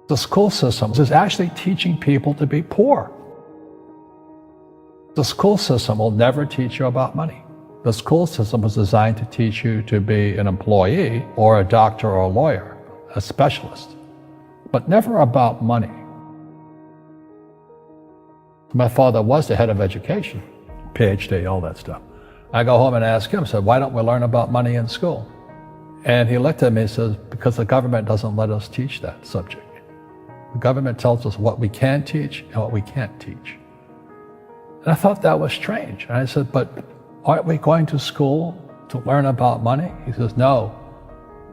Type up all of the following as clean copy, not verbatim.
The school system is actually teaching people to be poor. The school system will never teach you about money. The school system was designed to teach you to be an employee or a doctor or a lawyer, a specialist, but never about money. My father was the head of education, PhD, all that stuff. I go home and ask him, I said, why don't we learn about money in school? And he looked at me and says, because the government doesn't let us teach that subject. The government tells us what we can teach and what we can't teach. And I thought that was strange. And I said, but aren't we going to school to learn about money? He says, no,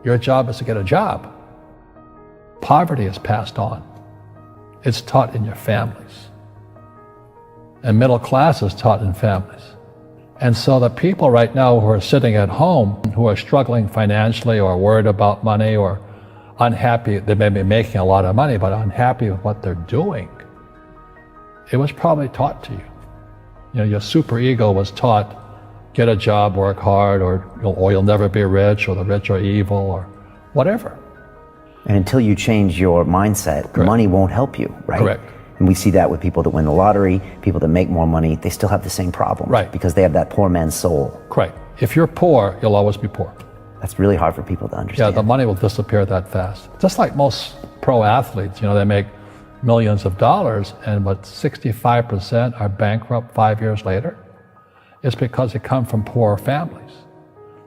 your job is to get a job. Poverty is passed on. It's taught in your families. And middle class is taught in families. And so the people right now who are sitting at home, who are struggling financially or worried about money or unhappy, they may be making a lot of money, but unhappy with what they're doing, it was probably taught to you. You know, your superego was taught, get a job, work hard, or you'll never be rich, or the rich are evil, or whatever. And until you change your mindset, Correct. Money won't help you, right? Correct. And we see that with people that win the lottery, people that make more money, they still have the same problem. Right. Because they have that poor man's soul. Correct. If you're poor, you'll always be poor. That's really hard for people to understand. Yeah, the money will disappear that fast. Just like most pro athletes, you know, they make millions of dollars, and but 65% are bankrupt 5 years later. It's because they come from poor families.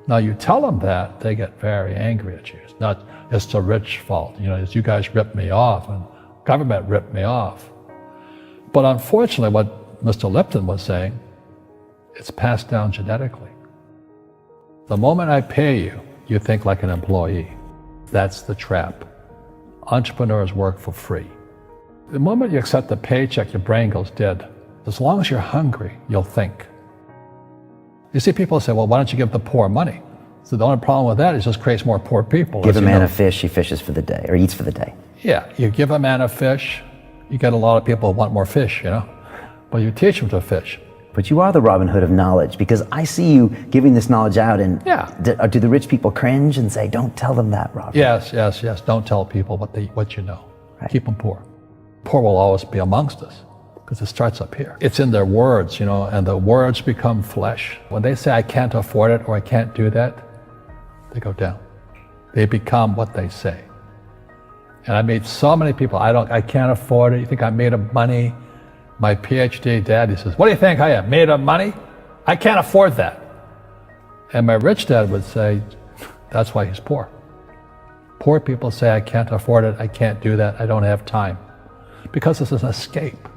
Now you tell them that, they get very angry at you. It's not, it's the rich fault. You know, it's you guys ripped me off and government ripped me off. But unfortunately, what Mr. Lipton was saying, it's passed down genetically. The moment I pay you, you think like an employee. That's the trap. Entrepreneurs work for free. The moment you accept the paycheck, your brain goes dead. As long as you're hungry, you'll think. You see people say, well, why don't you give the poor money? So the only problem with that is it just creates more poor people. Give a man a fish, he fishes for the day, or eats for the day. Yeah, you give a man a fish, you get a lot of people who want more fish, you know? But you teach them to fish. But you are the Robin Hood of knowledge, because I see you giving this knowledge out, and do the rich people cringe and say, don't tell them that, Robin? Yes. Don't tell people what you know. Right. Keep them poor. Poor will always be amongst us, because it starts up here. It's in their words, you know, and the words become flesh. When they say, I can't afford it, or I can't do that, they go down. They become what they say. And I meet so many people, I can't afford it. You think I'm made of money? My PhD dad, he says, what do you think I am, made of money? I can't afford that. And my rich dad would say, that's why he's poor. Poor people say, I can't afford it, I can't do that, I don't have time. Because it's an escape.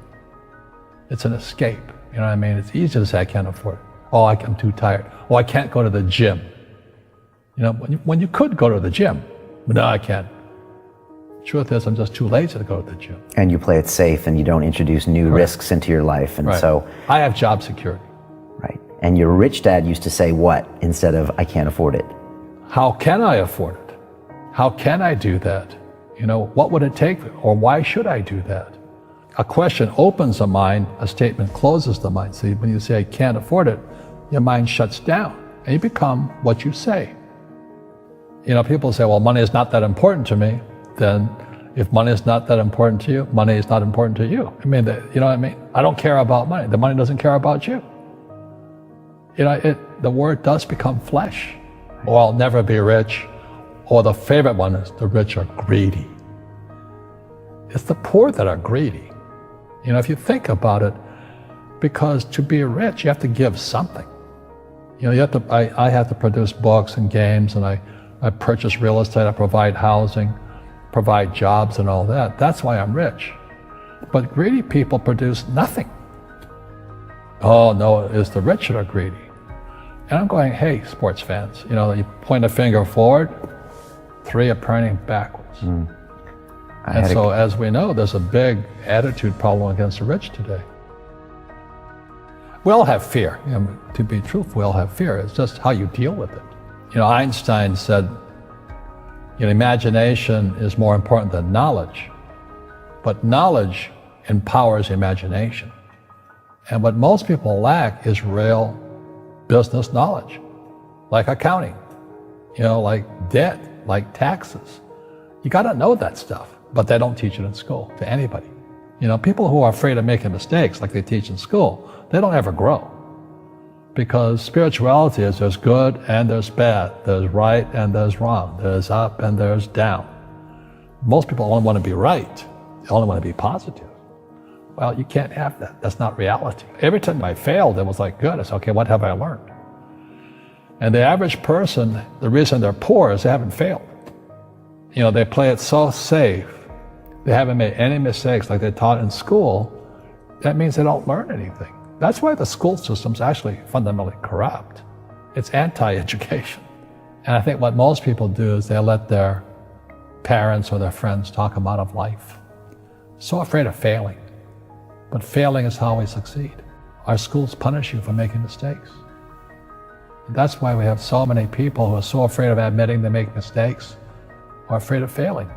It's an escape, you know what I mean? It's easy to say, I can't afford it. Oh, I'm too tired. Oh, I can't go to the gym. You know, when you could go to the gym, but no, I can't. Truth is, I'm just too lazy to go to the gym. And you play it safe, and you don't introduce new risks into your life, and so... I have job security. Right. And your rich dad used to say what instead of, I can't afford it? How can I afford it? How can I do that? You know, what would it take, or why should I do that? A question opens the mind, a statement closes the mind. See, when you say, I can't afford it, your mind shuts down, and you become what you say. You know, people say, well, money is not that important to me. Then if money is not that important to you, money is not important to you. I mean, you know what I mean? I don't care about money. The money doesn't care about you. You know, the word does become flesh. Or I'll never be rich. Or the favorite one is the rich are greedy. It's the poor that are greedy. You know, if you think about it, because to be rich, you have to give something. You know, I have to produce books and games, and I purchase real estate, I provide housing, provide jobs and all that. That's why I'm rich. But greedy people produce nothing. Oh no, it's the rich that are greedy. And I'm going, hey, sports fans, you know, you point a finger forward, three are pointing backwards. And so as we know, there's a big attitude problem against the rich today. We all have fear. You know, to be truthful, we all have fear. It's just how you deal with it. You know, Einstein said, you know, imagination is more important than knowledge, but knowledge empowers imagination. And what most people lack is real business knowledge, like accounting, you know, like debt, like taxes. You got to know that stuff. but they don't teach it in school to anybody. You know, people who are afraid of making mistakes like they teach in school, they don't ever grow. Because spirituality is there's good and there's bad, there's right and there's wrong, there's up and there's down. Most people only want to be right, they only want to be positive. Well, you can't have that. That's not reality. Every time I failed, it was like, good, it's okay, what have I learned? And the average person, the reason they're poor is they haven't failed. You know, they play it so safe, they haven't made any mistakes like they taught in school. That means they don't learn anything. That's why the school system's actually fundamentally corrupt. It's anti-education. And I think what most people do is they let their parents or their friends talk them out of life. So afraid of failing. But failing is how we succeed. Our schools punish you for making mistakes. And that's why we have so many people who are so afraid of admitting they make mistakes or afraid of failing.